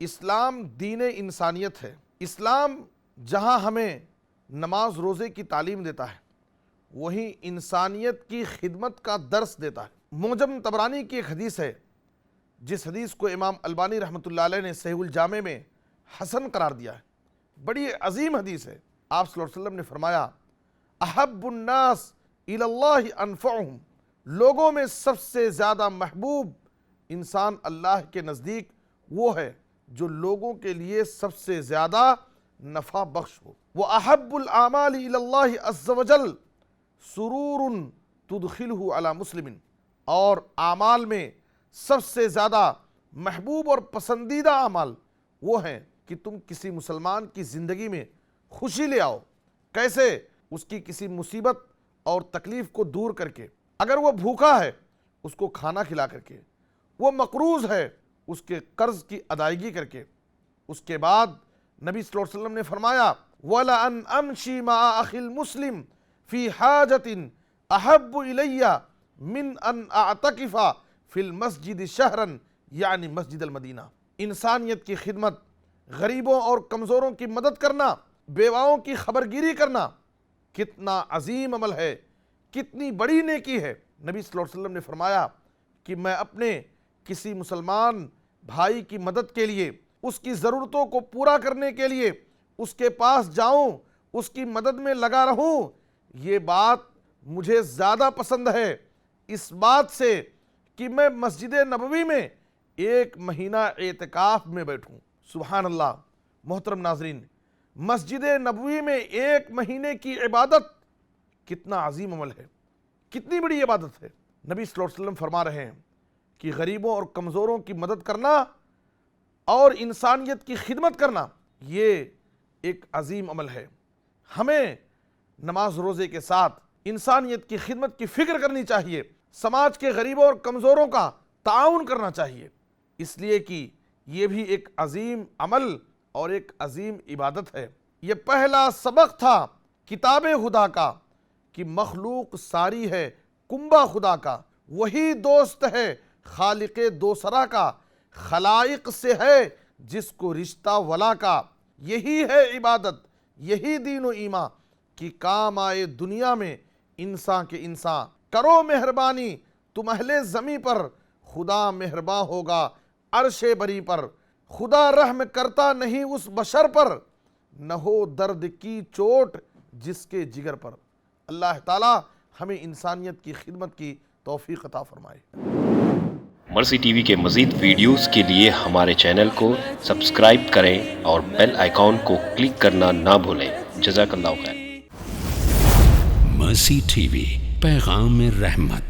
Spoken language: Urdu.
اسلام دین انسانیت ہے۔ اسلام جہاں ہمیں نماز روزے کی تعلیم دیتا ہے وہیں انسانیت کی خدمت کا درس دیتا ہے۔ معجم طبرانی کی ایک حدیث ہے جس حدیث کو امام البانی رحمۃ اللہ علیہ نے صحیح الجامع میں حسن قرار دیا ہے، بڑی عظیم حدیث ہے۔ آپ صلی اللہ علیہ وسلم نے فرمایا احب الناس الی اللہ انفعہم، لوگوں میں سب سے زیادہ محبوب انسان اللہ کے نزدیک وہ ہے جو لوگوں کے لیے سب سے زیادہ نفع بخش ہو۔ وَأَحَبُّ الْأَعْمَالِ إِلَى اللَّهِ عَزَّ وَجَلَّ سُرُورٌ تُدْخِلُهُ عَلَى مُسْلِمٍ، اور اعمال میں سب سے زیادہ محبوب اور پسندیدہ اعمال وہ ہیں کہ تم کسی مسلمان کی زندگی میں خوشی لے آؤ۔ کیسے؟ اس کی کسی مصیبت اور تکلیف کو دور کر کے، اگر وہ بھوکا ہے اس کو کھانا کھلا کر کے، وہ مقروض ہے اس کے قرض کی ادائیگی کر کے۔ اس کے بعد نبی صلی اللہ علیہ وسلم نے فرمایا وَلَأَنْ أَمْشِي مَعَ أَخِي الْمُسْلِمِ فِي حَاجَةٍ أَحَبُّ إِلَيَّ مِنْ أَنْ أَعْتَكِفَ فِي الْمَسْجِدِ شَهْرًا، یعنی مسجد المدینہ۔ انسانیت کی خدمت، غریبوں اور کمزوروں کی مدد کرنا، بیواؤں کی خبرگیری کرنا کتنا عظیم عمل ہے، کتنی بڑی نیکی ہے۔ نبی صلی اللہ علیہ وسلم نے فرمایا کہ میں اپنے کسی مسلمان بھائی کی مدد کے لیے، اس کی ضرورتوں کو پورا کرنے کے لیے اس کے پاس جاؤں، اس کی مدد میں لگا رہوں، یہ بات مجھے زیادہ پسند ہے اس بات سے کہ میں مسجد نبوی میں 1 مہینہ اعتکاف میں بیٹھوں۔ سبحان اللہ۔ محترم ناظرین، مسجد نبوی میں 1 مہینے کی عبادت کتنا عظیم عمل ہے، کتنی بڑی عبادت ہے۔ نبی صلی اللہ علیہ وسلم فرما رہے ہیں کہ غریبوں اور کمزوروں کی مدد کرنا اور انسانیت کی خدمت کرنا یہ ایک عظیم عمل ہے۔ ہمیں نماز روزے کے ساتھ انسانیت کی خدمت کی فکر کرنی چاہیے، سماج کے غریبوں اور کمزوروں کا تعاون کرنا چاہیے، اس لیے کہ یہ بھی ایک عظیم عمل اور ایک عظیم عبادت ہے۔ یہ پہلا سبق تھا کتاب خدا کا کہ مخلوق ساری ہے کنبہ خدا کا، وہی دوست ہے خالق دوسرا کا، خلائق سے ہے جس کو رشتہ ولا کا۔ یہی ہے عبادت، یہی دین و ایمان کہ کام آئے دنیا میں انسان کے انسان۔ کرو مہربانی تم اہل زمیں پر، خدا مہرباں ہوگا عرش بری پر۔ خدا رحم کرتا نہیں اس بشر پر، نہ ہو درد کی چوٹ جس کے جگر پر۔ اللہ تعالی ہمیں انسانیت کی خدمت کی توفیق عطا فرمائے۔ مرسی ٹی وی کے مزید ویڈیوز کے لیے ہمارے چینل کو سبسکرائب کریں اور بیل آئیکن کو کلک کرنا نہ بھولیں۔ جزاک اللہ خیر۔ مرسی ٹی وی، پیغام رحمت۔